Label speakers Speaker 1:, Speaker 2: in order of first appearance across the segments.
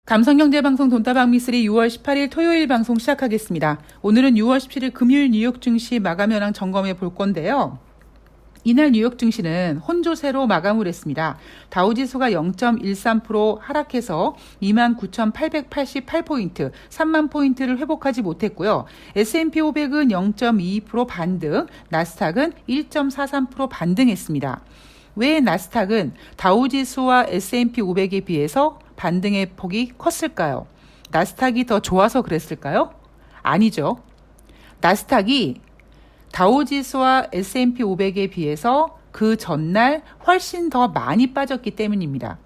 Speaker 1: 감성경제방송 돈다방미쓰리 6월 18일 토요일 방송 시작하겠습니다. 오늘은 6월 17일 금요일 뉴욕 증시 마감 현황 점검해 볼 건데요. 이날 뉴욕 증시는 혼조세로 마감을 했습니다. 다우지수가 0.13% 하락해서 29,888포인트, 3만 포인트를 회복하지 못했고요. S&P 500은 0.22% 반등, 나스닥은 1.43% 반등했습니다. 왜 나스닥은 다우지수와 S&P 500에 비해서 반등의 폭이 컸을까요? 나스닥이 더 좋아서 그랬을까요? 아니죠. 나스닥이 다우지수와 S&P 500에 비해서 그 전날 훨씬 더 많이 빠졌기 때문입니다.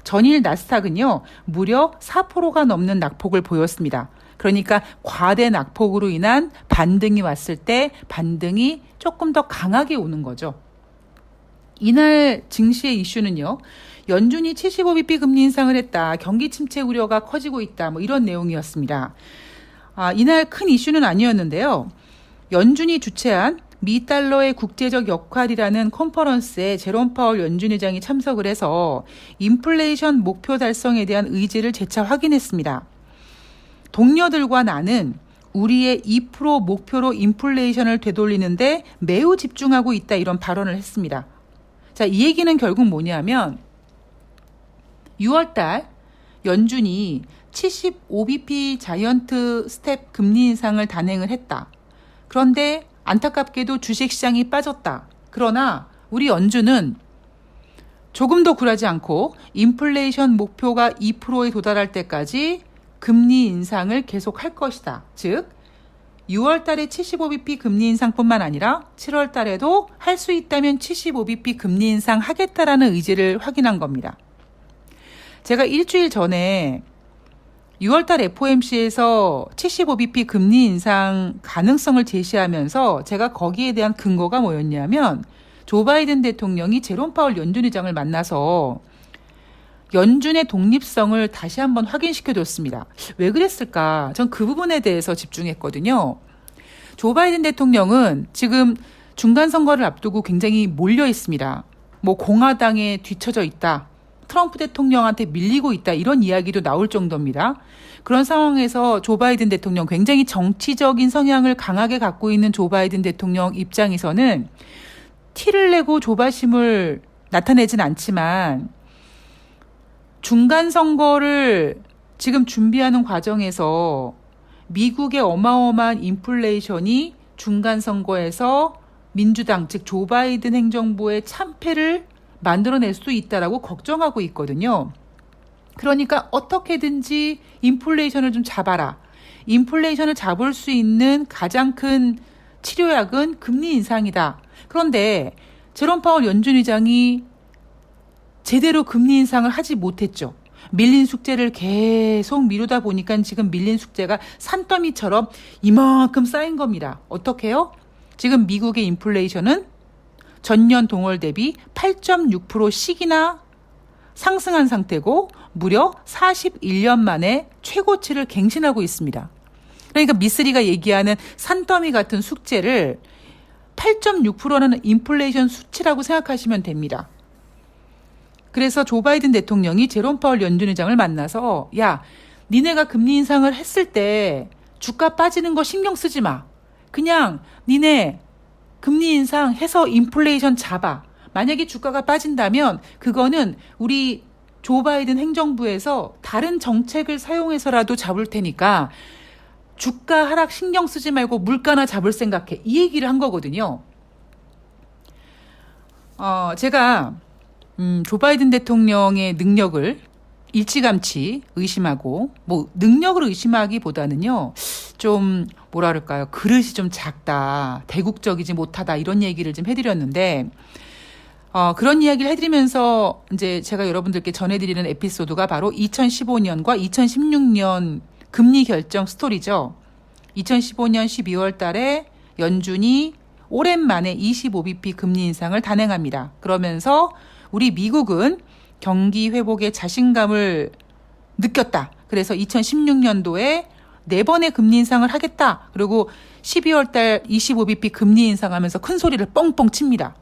Speaker 1: 전일 나스닥은요, 무려 4%가 넘는 낙폭을 보였습니다. 그러니까 과대 낙폭으로 인한 반등이 왔을 때 반등이 조금 더 강하게 오는 거죠. 이날 증시의 이슈는요, 연준이 75bp 금리 인상을 했다. 경기 침체 우려가 커지고 있다. 이런 내용이었습니다. 이날 큰 이슈는 아니었는데요. 연준이 주최한 미 달러의 국제적 역할이라는 컨퍼런스에 제롬 파월 연준 의장이 참석을 해서 인플레이션 목표 달성에 대한 의지를 재차 확인했습니다. 동료들과 나는 우리의 2% 목표로 인플레이션을 되돌리는데 매우 집중하고 있다. 이런 발언을 했습니다. 자, 이 얘기는 결국 뭐냐면 6월달 연준이 75bp 자이언트 스텝 금리 인상을 단행을 했다. 그런데 안타깝게도 주식시장이 빠졌다. 그러나 우리 연준은 조금 더 굴하지 않고 인플레이션 목표가 2%에 도달할 때까지 금리 인상을 계속할 것이다. 즉 6월 달에 75bp 금리 인상뿐만 아니라 7월 달에도 할 수 있다면 75bp 금리 인상 하겠다라는 의지를 확인한 겁니다. 제가 일주일 전에 6월달 FOMC에서 75bp 금리 인상 가능성을 제시하면서 제가 거기에 대한 근거가 뭐였냐면 조 바이든 대통령이 제롬 파월 연준 의장을 만나서 연준의 독립성을 다시 한번 확인시켜줬습니다. 왜 그랬을까? 전 그 부분에 대해서 집중했거든요. 조 바이든 대통령은 지금 중간선거를 앞두고 굉장히 몰려 있습니다. 공화당에 뒤처져 있다. 트럼프 대통령한테 밀리고 있다. 이런 이야기도 나올 정도입니다. 그런 상황에서 조 바이든 대통령, 굉장히 정치적인 성향을 강하게 갖고 있는 조 바이든 대통령 입장에서는 티를 내고 조바심을 나타내진 않지만 중간선거를 지금 준비하는 과정에서 미국의 어마어마한 인플레이션이 중간선거에서 민주당, 즉 조 바이든 행정부의 참패를 만들어낼 수 있다라고 걱정하고 있거든요. 그러니까 어떻게든지 인플레이션을 좀 잡아라. 인플레이션을 잡을 수 있는 가장 큰 치료약은 금리 인상이다. 그런데 제롬 파월 연준 의장이 제대로 금리 인상을 하지 못했죠. 밀린 숙제를 계속 미루다 보니까 지금 밀린 숙제가 산더미처럼 이만큼 쌓인 겁니다. 어떻게 해요? 지금 미국의 인플레이션은 전년 동월 대비 8.6%씩이나 상승한 상태고 무려 41년 만에 최고치를 갱신하고 있습니다. 그러니까 미쓰리가 얘기하는 산더미 같은 숙제를 8.6%라는 인플레이션 수치라고 생각하시면 됩니다. 그래서 조 바이든 대통령이 제롬 파월 연준 의장을 만나서 야, 니네가 금리 인상을 했을 때 주가 빠지는 거 신경 쓰지 마. 그냥 니네 금리 인상해서 인플레이션 잡아. 만약에 주가가 빠진다면 그거는 우리 조 바이든 행정부에서 다른 정책을 사용해서라도 잡을 테니까 주가 하락 신경 쓰지 말고 물가나 잡을 생각해. 이 얘기를 한 거거든요. 제가 조 바이든 대통령의 능력을 일찌감치 의심하고 능력을 의심하기보다는요. 좀 그릇이 좀 작다, 대국적이지 못하다 이런 얘기를 좀 해드렸는데 그런 이야기를 해드리면서 이제 제가 여러분들께 전해드리는 에피소드가 바로 2015년과 2016년 금리 결정 스토리죠. 2015년 12월 달에 연준이 오랜만에 25bp 금리 인상을 단행합니다. 그러면서 우리 미국은 경기 회복에 자신감을 느꼈다. 그래서 2016년도에 4번의 금리 인상을 하겠다. 그리고 12월 달 25bp 금리 인상하면서 큰 소리를 뻥뻥 칩니다.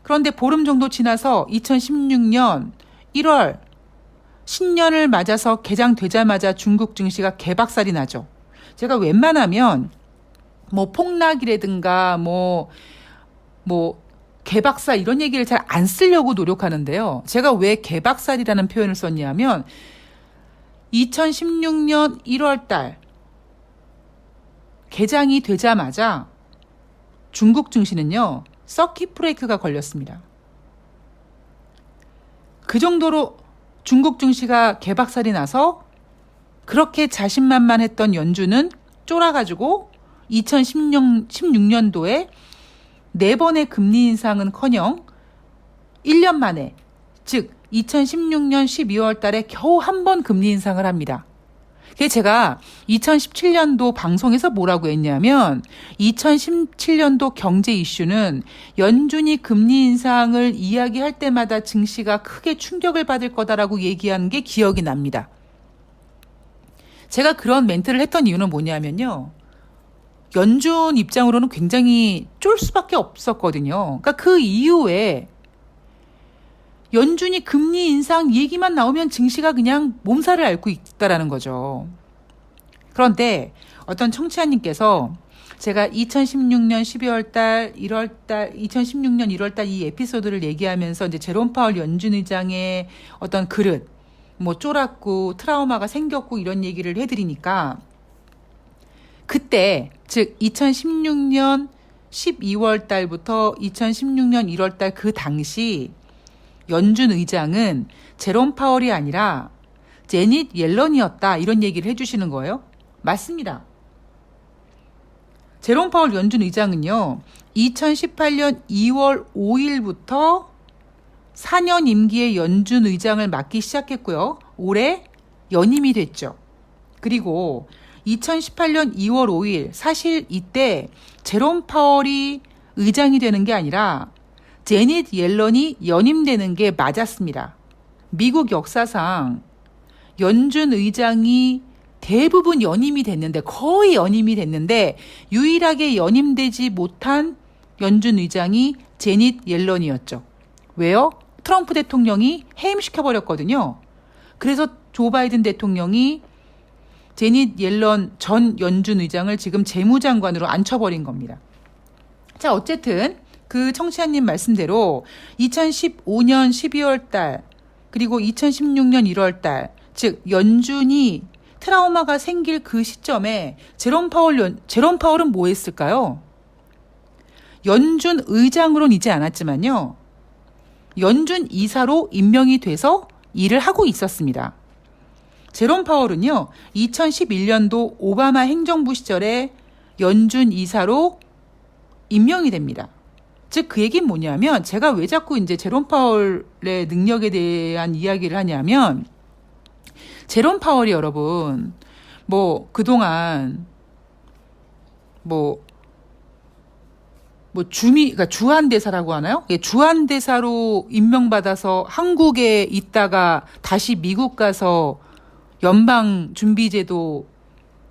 Speaker 1: 그런데 보름 정도 지나서 2016년 1월 신년을 맞아서 개장되자마자 중국 증시가 개박살이 나죠. 제가 웬만하면 뭐 폭락이라든가 뭐 개박살 이런 얘기를 잘 안 쓰려고 노력하는데요. 제가 왜 개박살이라는 표현을 썼냐면 2016년 1월 달 개장이 되자마자 중국 증시는요. 서킷 브레이크가 걸렸습니다. 그 정도로 중국 증시가 개박살이 나서 그렇게 자신만만했던 연준은 쫄아가지고 2016년도에 4번의 금리 인상은커녕 1년 만에, 즉 2016년 12월 달에 겨우 한 번 금리 인상을 합니다. 그게 제가 2017년도 방송에서 뭐라고 했냐면 2017년도 경제 이슈는 연준이 금리 인상을 이야기할 때마다 증시가 크게 충격을 받을 거다라고 얘기한 게 기억이 납니다. 제가 그런 멘트를 했던 이유는 뭐냐면요. 연준 입장으로는 굉장히 쫄 수밖에 없었거든요. 그러니까 그 이후에 연준이 금리 인상 얘기만 나오면 증시가 그냥 몸살을 앓고 있다라는 거죠. 그런데 어떤 청취자님께서 제가 2016년 12월 달, 1월 달, 2016년 1월 달 이 에피소드를 얘기하면서 이제 제롬 파월 연준 의장의 어떤 그릇, 뭐 쫄았고 트라우마가 생겼고 이런 얘기를 해드리니까 그때, 즉 2016년 12월 달부터 2016년 1월 달 그 당시 연준 의장은 제롬 파월이 아니라 제닛 옐런이었다 이런 얘기를 해주시는 거예요. 맞습니다. 제롬 파월 연준 의장은요. 2018년 2월 5일부터 4년 임기의 연준 의장을 맡기 시작했고요. 올해 연임이 됐죠. 그리고 2018년 2월 5일 사실 이때 제롬 파월이 의장이 되는 게 아니라 제닛 옐런이 연임되는 게 맞았습니다. 미국 역사상 연준 의장이 대부분 연임이 됐는데 거의 연임이 됐는데 유일하게 연임되지 못한 연준 의장이 제닛 옐런이었죠. 왜요? 트럼프 대통령이 해임시켜버렸거든요. 그래서 조 바이든 대통령이 제닛 옐런 전 연준 의장을 지금 재무장관으로 앉혀버린 겁니다. 자, 어쨌든 그 청취자님 말씀대로 2015년 12월 달 그리고 2016년 1월 달, 즉 연준이 트라우마가 생길 그 시점에 제롬 파월은 뭐 했을까요? 연준 의장으로는 이제 않았지만요. 연준 이사로 임명이 돼서 일을 하고 있었습니다. 제롬 파월은요. 2011년도 오바마 행정부 시절에 연준 이사로 임명이 됩니다. 즉 그 얘기는 뭐냐면 제가 왜 자꾸 이제 제롬 파월의 능력에 대한 이야기를 하냐면 제롬 파월이 여러분 뭐 그동안 그러니까 주한대사라고 하나요? 주한대사로 임명받아서 한국에 있다가 다시 미국 가서 연방준비제도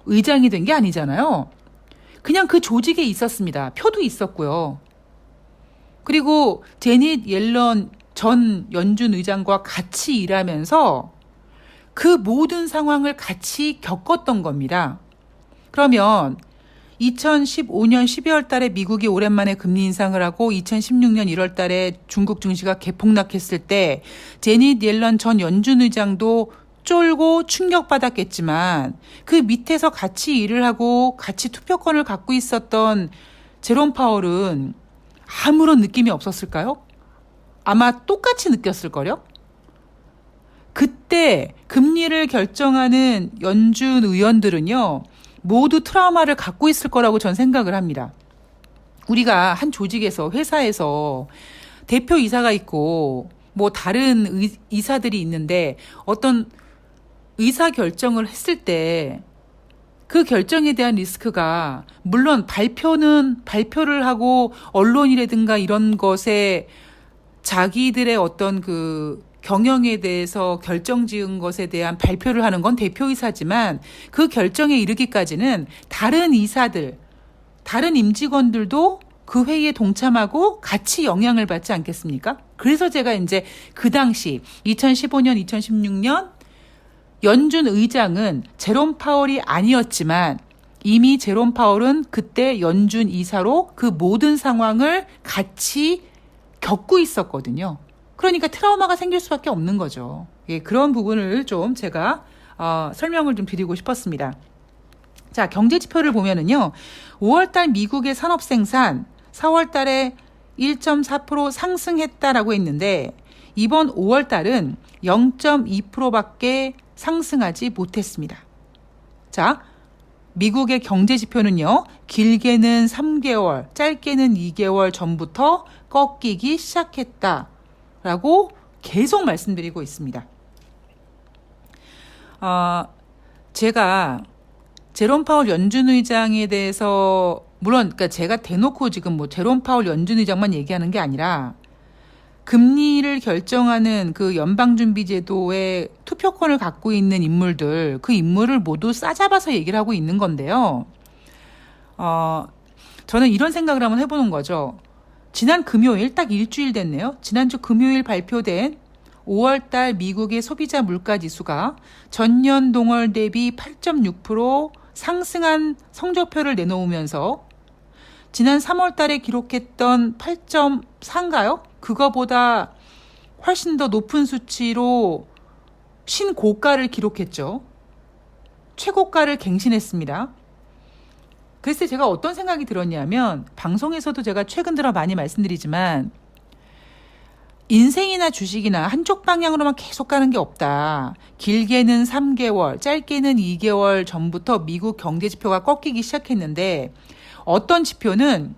Speaker 1: 의장이 된 게 아니잖아요. 그냥 그 조직에 있었습니다. 표도 있었고요. 그리고 제닛 옐런 전 연준 의장과 같이 일하면서 그 모든 상황을 같이 겪었던 겁니다. 그러면 2015년 12월 달에 미국이 오랜만에 금리 인상을 하고 2016년 1월 달에 중국 증시가 개폭락했을 때 제닛 옐런 전 연준 의장도 쫄고 충격받았겠지만 그 밑에서 같이 일을 하고 같이 투표권을 갖고 있었던 제롬 파월은 아무런 느낌이 없었을까요? 아마 똑같이 느꼈을걸요? 그때 금리를 결정하는 연준 의원들은요. 모두 트라우마를 갖고 있을 거라고 전 생각을 합니다. 우리가 한 조직에서 회사에서 대표이사가 있고 뭐 다른 이사들이 있는데 어떤 의사 결정을 했을 때 그 결정에 대한 리스크가 물론 발표를 하고 언론이라든가 이런 것에 자기들의 어떤 그 경영에 대해서 결정 지은 것에 대한 발표를 하는 건 대표이사지만 그 결정에 이르기까지는 다른 이사들, 다른 임직원들도 그 회의에 동참하고 같이 영향을 받지 않겠습니까? 그래서 제가 이제 그 당시 2015년, 2016년 연준 의장은 제롬 파월이 아니었지만 이미 제롬 파월은 그때 연준 이사로 그 모든 상황을 같이 겪고 있었거든요. 그러니까 트라우마가 생길 수밖에 없는 거죠. 예, 그런 부분을 좀 제가 설명을 좀 드리고 싶었습니다. 자, 경제 지표를 보면은요. 5월달 미국의 산업 생산 4월달에 1.4% 상승했다라고 했는데 이번 5월달은 0.2%밖에 상승하지 못했습니다. 자, 미국의 경제 지표는요. 길게는 3개월, 짧게는 2개월 전부터 꺾이기 시작했다라고 계속 말씀드리고 있습니다. 제가 제롬 파월 연준 의장에 대해서 물론 그러니까 제가 대놓고 지금 뭐 제롬 파월 연준 의장만 얘기하는 게 아니라 금리를 결정하는 그 연방준비제도의 투표권을 갖고 있는 인물들, 그 인물을 모두 싸잡아서 얘기를 하고 있는 건데요. 저는 이런 생각을 한번 해보는 거죠. 지난 금요일, 딱 일주일 됐네요. 지난주 금요일 발표된 5월달 미국의 소비자 물가지수가 전년 동월 대비 8.6% 상승한 성적표를 내놓으면서 지난 3월달에 기록했던 8.4인가요? 그거보다 훨씬 더 높은 수치로 신고가를 기록했죠. 최고가를 갱신했습니다. 글쎄 제가 어떤 생각이 들었냐면 방송에서도 제가 최근 들어 많이 말씀드리지만 인생이나 주식이나 한쪽 방향으로만 계속 가는 게 없다. 길게는 3개월, 짧게는 2개월 전부터 미국 경제 지표가 꺾이기 시작했는데 어떤 지표는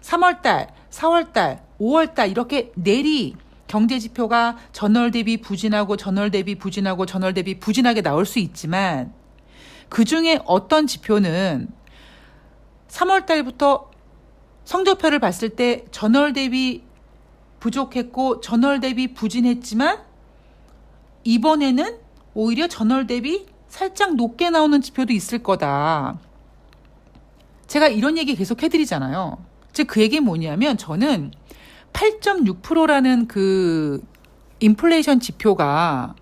Speaker 1: 3월달, 4월달, 5월달 이렇게 내리 경제 지표가 전월 대비 부진하고 전월 대비 부진하고 전월 대비 부진하게 나올 수 있지만 그중에 어떤 지표는 3월달부터 성적표를 봤을 때 전월 대비 부족했고 전월 대비 부진했지만 이번에는 오히려 전월 대비 살짝 높게 나오는 지표도 있을 거다. 제가 이런 얘기 계속 해드리잖아요. 즉 그 얘기는 뭐냐면 저는 8.6%라는 그 인플레이션 지표가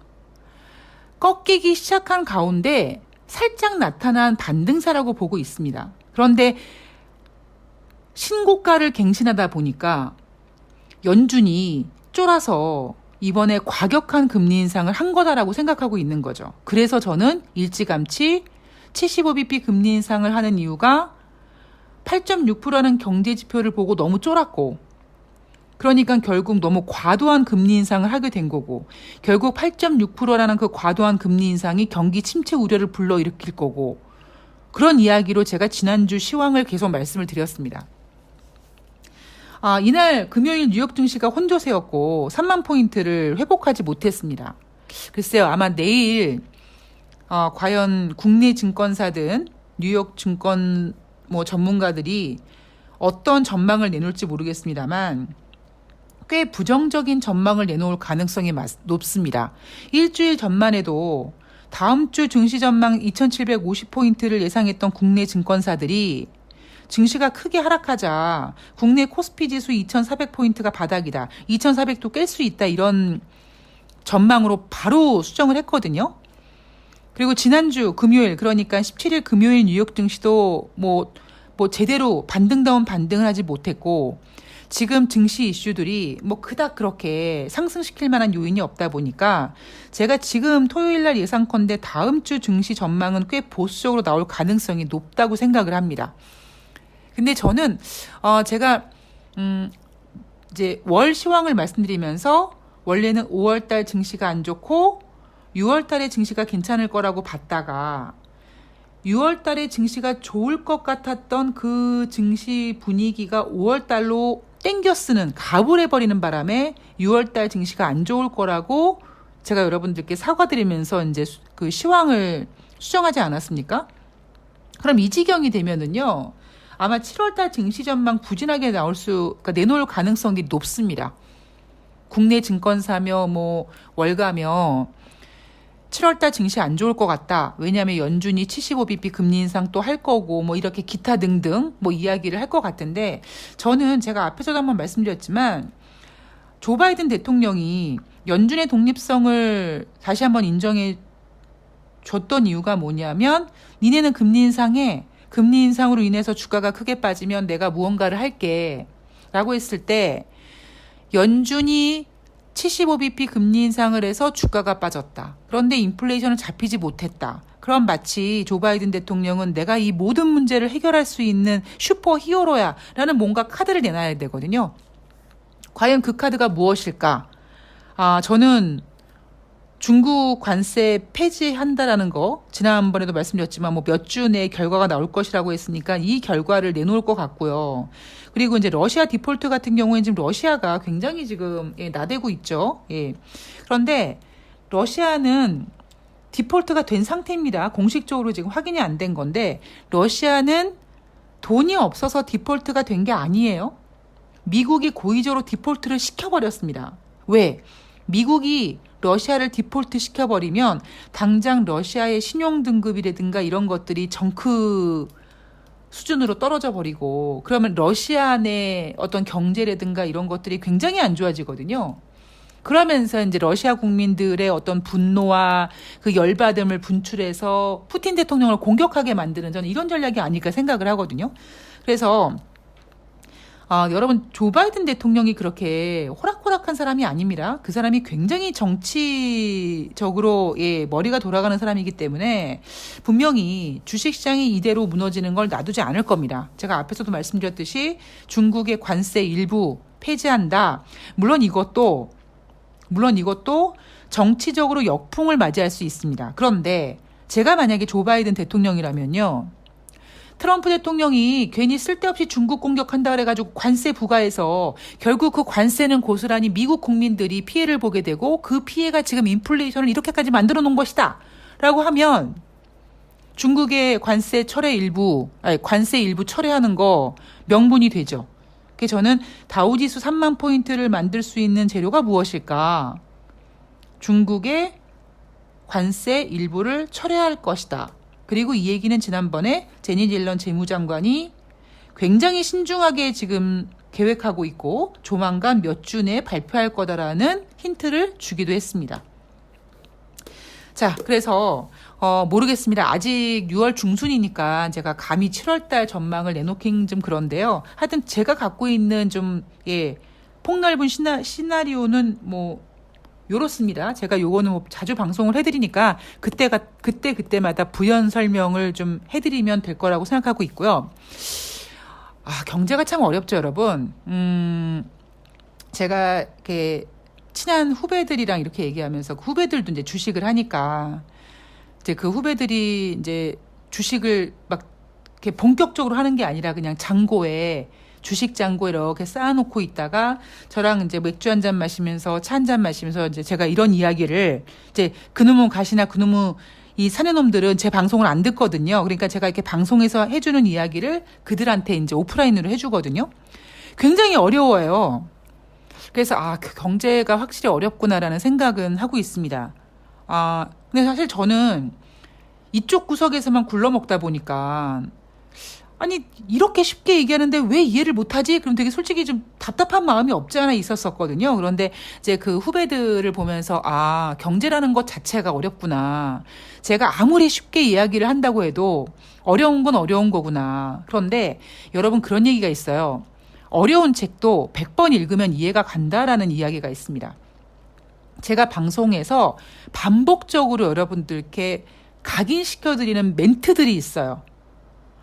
Speaker 1: 꺾이기 시작한 가운데 살짝 나타난 반등세라고 보고 있습니다. 그런데 신고가를 갱신하다 보니까 연준이 쫄아서 이번에 과격한 금리 인상을 한 거다라고 생각하고 있는 거죠. 그래서 저는 일찌감치 75bp 금리 인상을 하는 이유가 8.6%라는 경제 지표를 보고 너무 쫄았고 그러니까 결국 너무 과도한 금리 인상을 하게 된 거고 결국 8.6%라는 그 과도한 금리 인상이 경기 침체 우려를 불러일으킬 거고 그런 이야기로 제가 지난주 시황을 계속 말씀을 드렸습니다. 이날 금요일 뉴욕 증시가 혼조세였고 3만 포인트를 회복하지 못했습니다. 글쎄요, 아마 내일 과연 국내 증권사든 뉴욕 증권 전문가들이 어떤 전망을 내놓을지 모르겠습니다만 꽤 부정적인 전망을 내놓을 가능성이 높습니다. 일주일 전만 해도 다음 주 증시 전망 2750포인트를 예상했던 국내 증권사들이 증시가 크게 하락하자 국내 코스피 지수 2400포인트가 바닥이다. 2400도 깰 수 있다. 이런 전망으로 바로 수정을 했거든요. 그리고 지난주 금요일 그러니까 17일 금요일 뉴욕 증시도 뭐 제대로 반등다운 반등을 하지 못했고 지금 증시 이슈들이 그닥 그렇게 상승시킬 만한 요인이 없다 보니까 제가 지금 토요일 날 예상컨대 다음 주 증시 전망은 꽤 보수적으로 나올 가능성이 높다고 생각을 합니다. 근데 저는 제가 이제 월 시황을 말씀드리면서 원래는 5월달 증시가 안 좋고 6월달에 증시가 괜찮을 거라고 봤다가 6월달에 증시가 좋을 것 같았던 그 증시 분위기가 5월달로 땡겨 쓰는 갑을 해버리는 바람에 6월달 증시가 안 좋을 거라고 제가 여러분들께 사과드리면서 이제 그 시황을 수정하지 않았습니까? 그럼 이 지경이 되면은요. 아마 7월달 증시 전망 부진하게 그러니까 내놓을 가능성이 높습니다. 국내 증권사며 월가며 7월달 증시 안 좋을 것 같다. 왜냐하면 연준이 75bp 금리 인상 또 할 거고 이렇게 기타 등등 이야기를 할 것 같은데 저는 제가 앞에서도 한번 말씀드렸지만 조 바이든 대통령이 연준의 독립성을 다시 한번 인정해 줬던 이유가 뭐냐면 니네는 금리 인상해. 금리 인상으로 인해서 주가가 크게 빠지면 내가 무언가를 할게. 라고 했을 때 연준이 75bp 금리 인상을 해서 주가가 빠졌다. 그런데 인플레이션은 잡히지 못했다. 그럼 마치 조 바이든 대통령은 내가 이 모든 문제를 해결할 수 있는 슈퍼 히어로야 라는 뭔가 카드를 내놔야 되거든요. 과연 그 카드가 무엇일까? 저는 중국 관세 폐지한다라는 거 지난번에도 말씀드렸지만 뭐 몇 주 내에 결과가 나올 것이라고 했으니까 이 결과를 내놓을 것 같고요. 그리고 이제 러시아 디폴트 같은 경우에는 지금 러시아가 굉장히 지금 나대고 있죠. 예. 그런데 러시아는 디폴트가 된 상태입니다. 공식적으로 지금 확인이 안 된 건데 러시아는 돈이 없어서 디폴트가 된 게 아니에요. 미국이 고의적으로 디폴트를 시켜버렸습니다. 왜? 미국이 러시아를 디폴트 시켜버리면 당장 러시아의 신용등급이라든가 이런 것들이 정크 수준으로 떨어져 버리고 그러면 러시아 내 어떤 경제라든가 이런 것들이 굉장히 안 좋아지거든요. 그러면서 이제 러시아 국민들의 어떤 분노와 그 열받음을 분출해서 푸틴 대통령을 공격하게 만드는 저는 이런 전략이 아닐까 생각을 하거든요. 그래서 여러분 조 바이든 대통령이 그렇게 호락호락한 사람이 아닙니다. 그 사람이 굉장히 정치적으로 머리가 돌아가는 사람이기 때문에 분명히 주식시장이 이대로 무너지는 걸 놔두지 않을 겁니다. 제가 앞에서도 말씀드렸듯이 중국의 관세 일부 폐지한다. 물론 이것도 정치적으로 역풍을 맞이할 수 있습니다. 그런데 제가 만약에 조 바이든 대통령이라면요. 트럼프 대통령이 괜히 쓸데없이 중국 공격한다 그래가지고 관세 부과해서 결국 그 관세는 고스란히 미국 국민들이 피해를 보게 되고 그 피해가 지금 인플레이션을 이렇게까지 만들어 놓은 것이다. 라고 하면 중국의 관세 일부 철회하는 거 명분이 되죠. 그래서 저는 다우지수 3만 포인트를 만들 수 있는 재료가 무엇일까? 중국의 관세 일부를 철회할 것이다. 그리고 이 얘기는 지난번에 제니 옐런 재무장관이 굉장히 신중하게 지금 계획하고 있고 조만간 몇 주 내에 발표할 거다라는 힌트를 주기도 했습니다. 자, 그래서 모르겠습니다. 아직 6월 중순이니까 제가 감히 7월 달 전망을 내놓긴 좀 그런데요. 하여튼 제가 갖고 있는 좀 폭넓은 시나리오는 뭐 요렇습니다. 제가 요거는 뭐 자주 방송을 해드리니까 그때마다 부연 설명을 좀 해드리면 될 거라고 생각하고 있고요. 경제가 참 어렵죠, 여러분. 제가 이렇게 친한 후배들이랑 이렇게 얘기하면서 그 후배들도 이제 주식을 하니까 이제 그 후배들이 이제 주식을 막 이렇게 본격적으로 하는 게 아니라 그냥 주식 장고에 이렇게 쌓아놓고 있다가 저랑 이제 맥주 한 잔 마시면서 차 한 잔 마시면서 이제 제가 이런 이야기를 이제 그놈의 가시나 그놈의 이 사내놈들은 제 방송을 안 듣거든요. 그러니까 제가 이렇게 방송에서 해주는 이야기를 그들한테 이제 오프라인으로 해주거든요. 굉장히 어려워요. 그래서 그 경제가 확실히 어렵구나라는 생각은 하고 있습니다. 근데 사실 저는 이쪽 구석에서만 굴러먹다 보니까 아니 이렇게 쉽게 얘기하는데 왜 이해를 못하지? 그럼 되게 솔직히 좀 답답한 마음이 없지 않아 있었었거든요. 그런데 이제 그 후배들을 보면서 경제라는 것 자체가 어렵구나. 제가 아무리 쉽게 이야기를 한다고 해도 어려운 건 어려운 거구나. 그런데 여러분 그런 얘기가 있어요. 어려운 책도 100번 읽으면 이해가 간다라는 이야기가 있습니다. 제가 방송에서 반복적으로 여러분들께 각인시켜드리는 멘트들이 있어요.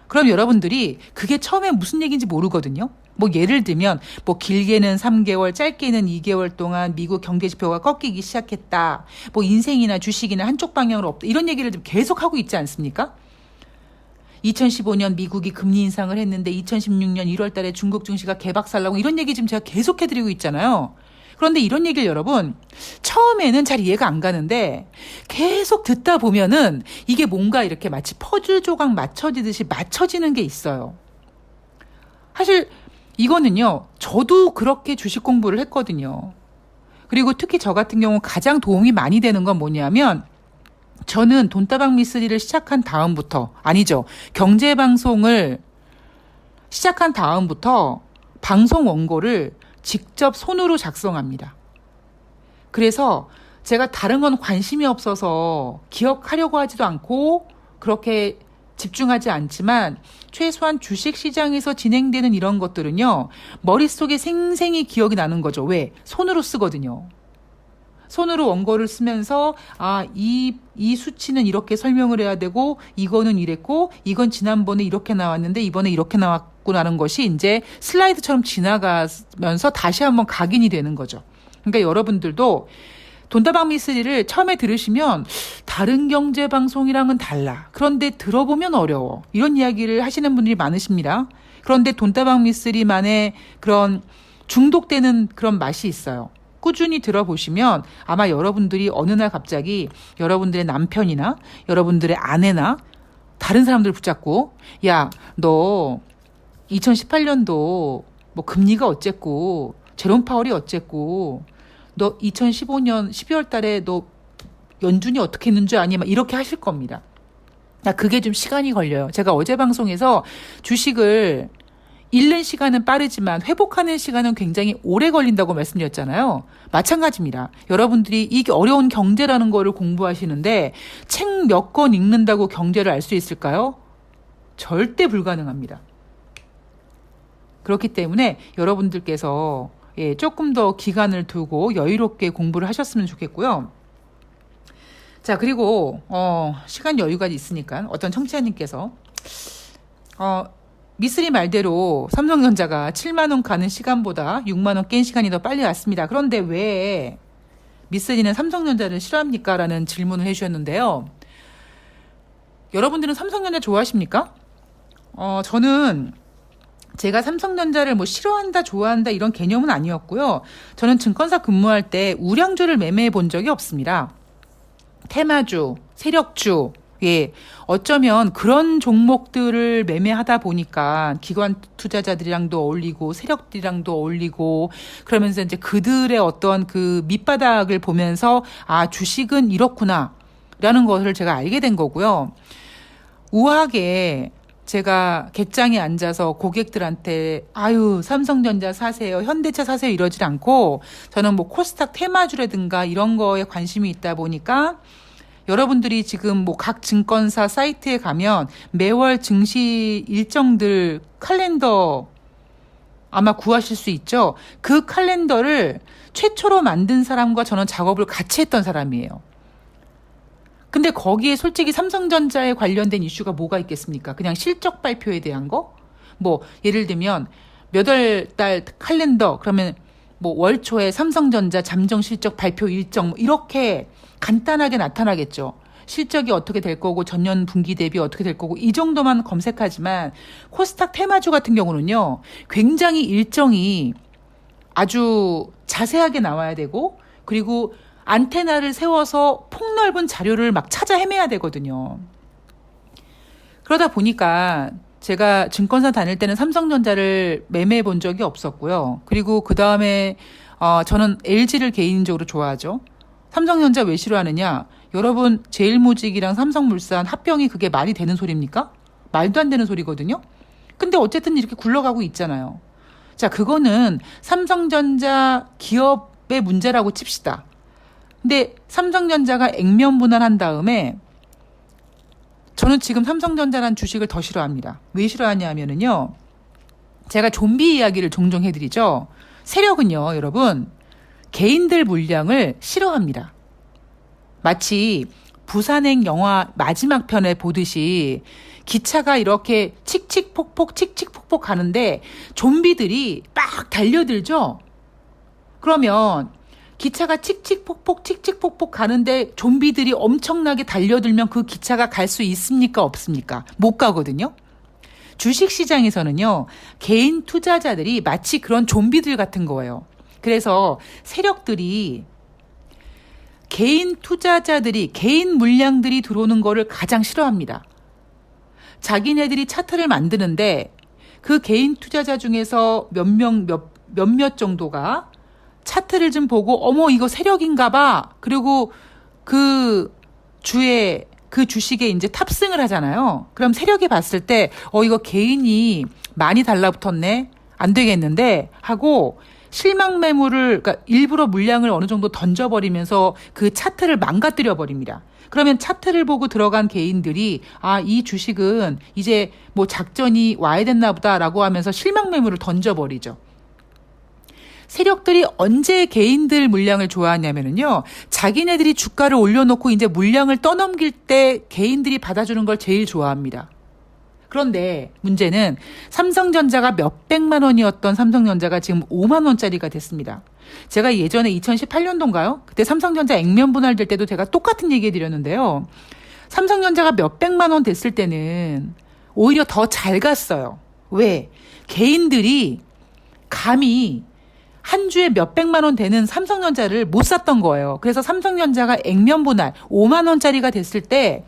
Speaker 1: 그럼 여러분들이 그게 처음에 무슨 얘기인지 모르거든요. 뭐 예를 들면 뭐 길게는 3개월, 짧게는 2개월 동안 미국 경제 지표가 꺾이기 시작했다. 뭐 인생이나 주식이나 한쪽 방향으로 없다. 이런 얘기를 좀 계속 하고 있지 않습니까? 2015년 미국이 금리 인상을 했는데 2016년 1월 달에 중국 증시가 개박살나고 이런 얘기 지금 제가 계속 해드리고 있잖아요. 그런데 이런 얘기를 여러분 처음에는 잘 이해가 안 가는데 계속 듣다 보면은 이게 뭔가 이렇게 마치 퍼즐 조각 맞춰지듯이 맞춰지는 게 있어요. 사실 이거는요. 저도 그렇게 주식 공부를 했거든요. 그리고 특히 저 같은 경우 가장 도움이 많이 되는 건 뭐냐면 저는 돈다방 미쓰리를 시작한 다음부터 경제방송을 시작한 다음부터 방송 원고를 직접 손으로 작성합니다. 그래서 제가 다른 건 관심이 없어서 기억하려고 하지도 않고 그렇게 집중하지 않지만 최소한 주식시장에서 진행되는 이런 것들은요, 머릿속에 생생히 기억이 나는 거죠. 왜? 손으로 쓰거든요. 손으로 원고를 쓰면서 이 수치는 이렇게 설명을 해야 되고 이거는 이랬고 이건 지난번에 이렇게 나왔는데 이번에 이렇게 나왔구나는 것이 이제 슬라이드처럼 지나가면서 다시 한번 각인이 되는 거죠. 그러니까 여러분들도 돈다방 미스리를 처음에 들으시면 다른 경제 방송이랑은 달라. 그런데 들어보면 어려워. 이런 이야기를 하시는 분들이 많으십니다. 그런데 돈다방 미스리만의 그런 중독되는 그런 맛이 있어요. 꾸준히 들어보시면 아마 여러분들이 어느 날 갑자기 여러분들의 남편이나 여러분들의 아내나 다른 사람들 붙잡고 야, 너 2018년도 뭐 금리가 어쨌고 제롬 파월이 어쨌고 너 2015년 12월 달에 너 연준이 어떻게 했는 줄 아니? 막 이렇게 하실 겁니다. 그게 좀 시간이 걸려요. 제가 어제 방송에서 주식을 잃는 시간은 빠르지만 회복하는 시간은 굉장히 오래 걸린다고 말씀드렸잖아요. 마찬가지입니다. 여러분들이 이 어려운 경제라는 거를 공부하시는데 책 몇 권 읽는다고 경제를 알 수 있을까요? 절대 불가능합니다. 그렇기 때문에 여러분들께서 조금 더 기간을 두고 여유롭게 공부를 하셨으면 좋겠고요. 자, 그리고 시간 여유가 있으니까 어떤 청취자님께서 미쓰리 말대로 삼성전자가 7만 원 가는 시간보다 6만 원 깬 시간이 더 빨리 왔습니다. 그런데 왜 미쓰리는 삼성전자를 싫어합니까? 라는 질문을 해주셨는데요. 여러분들은 삼성전자 좋아하십니까? 저는 제가 삼성전자를 뭐 싫어한다, 좋아한다 이런 개념은 아니었고요. 저는 증권사 근무할 때 우량주를 매매해 본 적이 없습니다. 테마주, 세력주, 어쩌면 그런 종목들을 매매하다 보니까 기관 투자자들이랑도 어울리고 세력들이랑도 어울리고 그러면서 이제 그들의 어떤 그 밑바닥을 보면서 주식은 이렇구나 라는 것을 제가 알게 된 거고요. 우아하게 제가 객장에 앉아서 고객들한테 삼성전자 사세요, 현대차 사세요 이러질 않고 저는 뭐 코스닥 테마주라든가 이런 거에 관심이 있다 보니까 여러분들이 지금 뭐 각 증권사 사이트에 가면 매월 증시 일정들 칼렌더 아마 구하실 수 있죠. 그 칼렌더를 최초로 만든 사람과 저는 작업을 같이 했던 사람이에요. 근데 거기에 솔직히 삼성전자에 관련된 이슈가 뭐가 있겠습니까? 그냥 실적 발표에 대한 거? 뭐 예를 들면 몇 월 달 칼렌더 그러면 뭐 월 초에 삼성전자 잠정 실적 발표 일정 뭐 이렇게 간단하게 나타나겠죠. 실적이 어떻게 될 거고 전년 분기 대비 어떻게 될 거고 이 정도만 검색하지만 코스닥 테마주 같은 경우는요. 굉장히 일정이 아주 자세하게 나와야 되고 그리고 안테나를 세워서 폭넓은 자료를 막 찾아 헤매야 되거든요. 그러다 보니까 제가 증권사 다닐 때는 삼성전자를 매매해 본 적이 없었고요. 그리고 그 다음에 저는 LG를 개인적으로 좋아하죠. 삼성전자 왜 싫어하느냐? 여러분 제일모직이랑 삼성물산 합병이 그게 말이 되는 소리입니까? 말도 안 되는 소리거든요. 근데 어쨌든 이렇게 굴러가고 있잖아요. 자, 그거는 삼성전자 기업의 문제라고 칩시다. 근데 삼성전자가 액면 분할한 다음에 저는 지금 삼성전자라는 주식을 더 싫어합니다. 왜 싫어하냐면요. 제가 좀비 이야기를 종종 해드리죠. 세력은요, 여러분, 개인들 물량을 싫어합니다. 마치 부산행 영화 마지막 편에 보듯이 기차가 이렇게 칙칙폭폭 칙칙폭폭 가는데 좀비들이 막 달려들죠. 그러면 기차가 칙칙폭폭 칙칙폭폭 가는데 좀비들이 엄청나게 달려들면 그 기차가 갈 수 있습니까? 없습니까? 못 가거든요. 주식시장에서는요. 개인 투자자들이 마치 그런 좀비들 같은 거예요. 그래서 세력들이 개인 투자자들이 개인 물량들이 들어오는 거를 가장 싫어합니다. 자기네들이 차트를 만드는데 그 개인 투자자 중에서 몇몇 정도가 차트를 좀 보고 어머 이거 세력인가 봐. 그리고 그 주식에 이제 탑승을 하잖아요. 그럼 세력이 봤을 때 이거 개인이 많이 달라붙었네. 안 되겠는데 하고 실망 매물을, 그러니까 일부러 물량을 어느 정도 던져버리면서 그 차트를 망가뜨려 버립니다. 그러면 차트를 보고 들어간 개인들이 이 주식은 이제 뭐 작전이 와야 됐나 보다라고 하면서 실망 매물을 던져버리죠. 세력들이 언제 개인들 물량을 좋아하냐면요. 자기네들이 주가를 올려놓고 이제 물량을 떠넘길 때 개인들이 받아주는 걸 제일 좋아합니다. 그런데 문제는 삼성전자가 몇백만 원이었던 삼성전자가 지금 5만 원짜리가 됐습니다. 제가 예전에 2018년도인가요? 그때 삼성전자 액면 분할될 때도 제가 똑같은 얘기 해드렸는데요. 삼성전자가 몇백만 원 됐을 때는 오히려 더 잘 갔어요. 왜? 개인들이 감히 한 주에 몇백만 원 되는 삼성전자를 못 샀던 거예요. 그래서 삼성전자가 액면 분할 5만 원짜리가 됐을 때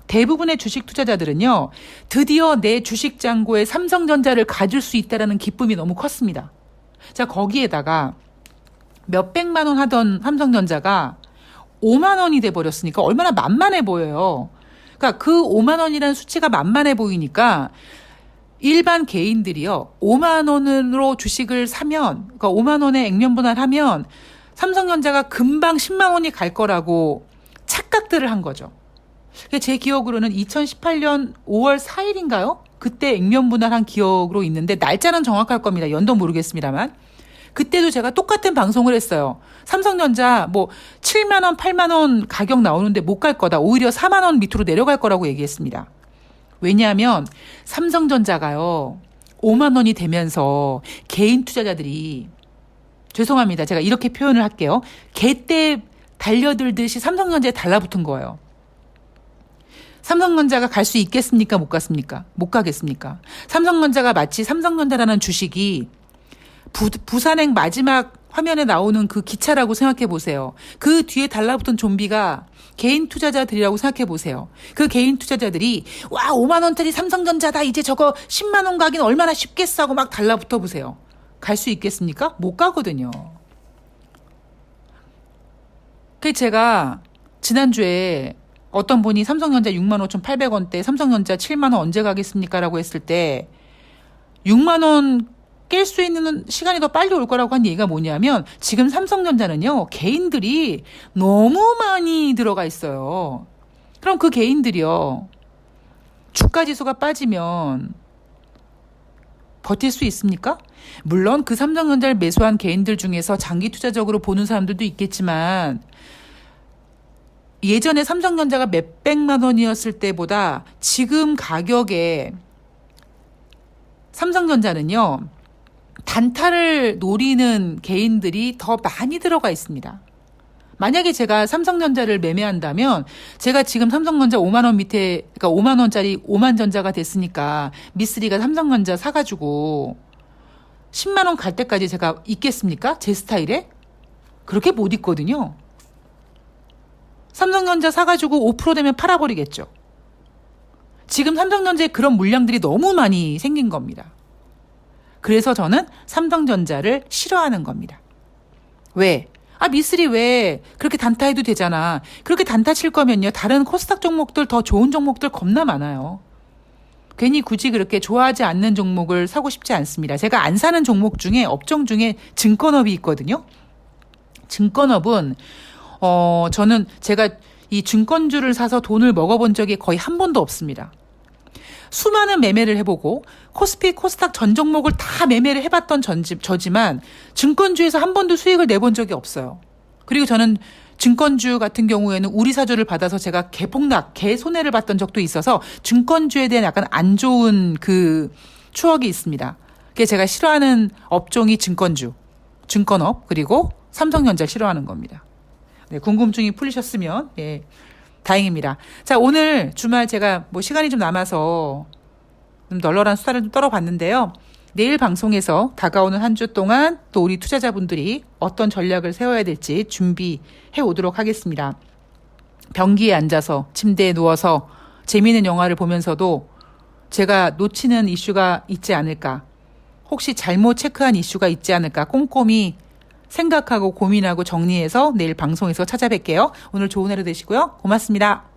Speaker 1: 대부분의 주식 투자자들은요, 드디어 내 주식 잔고에 삼성전자를 가질 수 있다라는 기쁨이 너무 컸습니다. 자, 거기에다가 몇백만 원 하던 삼성전자가 5만 원이 돼버렸으니까 얼마나 만만해 보여요. 그러니까 그 5만 원이라는 수치가 만만해 보이니까 일반 개인들이요, 5만 원으로 주식을 사면, 그러니까 5만 원에 액면 분할하면 삼성전자가 금방 10만 원이 갈 거라고 착각들을 한 거죠. 제 기억으로는 2018년 5월 4일인가요? 그때 액면 분할한 기억으로 있는데 날짜는 정확할 겁니다. 연도 모르겠습니다만. 그때도 제가 똑같은 방송을 했어요. 삼성전자 뭐 7만 원, 8만 원 가격 나오는데 못 갈 거다. 오히려 4만 원 밑으로 내려갈 거라고 얘기했습니다. 왜냐하면 삼성전자가요, 5만 원이 되면서 개인 투자자들이, 죄송합니다. 제가 이렇게 표현을 할게요. 개떼 달려들듯이 삼성전자에 달라붙은 거예요. 삼성전자가 갈 수 있겠습니까? 못 갔습니까? 못 가겠습니까? 삼성전자가 마치 삼성전자라는 주식이 부산행 마지막 화면에 나오는 그 기차라고 생각해 보세요. 그 뒤에 달라붙은 좀비가 개인 투자자들이라고 생각해 보세요. 그 개인 투자자들이 5만 원짜리 삼성전자다. 이제 저거 10만 원 가긴 얼마나 쉽겠어 하고 막 달라붙어 보세요. 갈 수 있겠습니까? 못 가거든요. 그래서 제가 지난주에 어떤 분이 삼성전자 65,800원대, 삼성전자 7만 원 언제 가겠습니까? 라고 했을 때 6만 원 깰 수 있는 시간이 더 빨리 올 거라고 한 얘기가 뭐냐면, 지금 삼성전자는요, 개인들이 너무 많이 들어가 있어요. 그럼 그 개인들이요, 주가 지수가 빠지면 버틸 수 있습니까? 물론 그 삼성전자를 매수한 개인들 중에서 장기 투자적으로 보는 사람들도 있겠지만, 예전에 삼성전자가 몇백만 원이었을 때보다 지금 가격에 삼성전자는요, 단타를 노리는 개인들이 더 많이 들어가 있습니다. 만약에 제가 삼성전자를 매매한다면, 제가 지금 삼성전자 5만 원 밑에, 그러니까 5만 원짜리 5만 전자가 됐으니까 미쓰리가 삼성전자 사가지고 10만 원 갈 때까지 제가 있겠습니까? 제 스타일에? 그렇게 못 있거든요. 삼성전자 사가지고 5% 되면 팔아버리겠죠. 지금 삼성전자에 그런 물량들이 너무 많이 생긴 겁니다. 그래서 저는 삼성전자를 싫어하는 겁니다. 왜? 미쓰리 왜 그렇게 단타해도 되잖아. 그렇게 단타 칠 거면요, 다른 코스닥 종목들, 더 좋은 종목들 겁나 많아요. 괜히 굳이 그렇게 좋아하지 않는 종목을 사고 싶지 않습니다. 제가 안 사는 종목 중에, 업종 중에 증권업이 있거든요. 증권업은 저는 제가 이 증권주를 사서 돈을 먹어본 적이 거의 한 번도 없습니다. 수많은 매매를 해보고 코스피, 코스닥 전 종목을 다 매매를 해봤던 저지만 증권주에서 한 번도 수익을 내본 적이 없어요. 그리고 저는 증권주 같은 경우에는 우리사주를 받아서 제가 개폭락, 개손해를 봤던 적도 있어서 증권주에 대한 약간 안 좋은 그 추억이 있습니다. 그게 제가 싫어하는 업종이 증권주, 증권업, 그리고 삼성전자 싫어하는 겁니다. 네, 궁금증이 풀리셨으면 다행입니다. 자, 오늘 주말 제가 뭐 시간이 좀 남아서 좀 널널한 수다를 좀 떨어봤는데요. 내일 방송에서 다가오는 한 주 동안 또 우리 투자자분들이 어떤 전략을 세워야 될지 준비해 오도록 하겠습니다. 변기에 앉아서 침대에 누워서 재미있는 영화를 보면서도 제가 놓치는 이슈가 있지 않을까, 혹시 잘못 체크한 이슈가 있지 않을까 꼼꼼히 생각하고 고민하고 정리해서 내일 방송에서 찾아뵐게요. 오늘 좋은 하루 되시고요. 고맙습니다.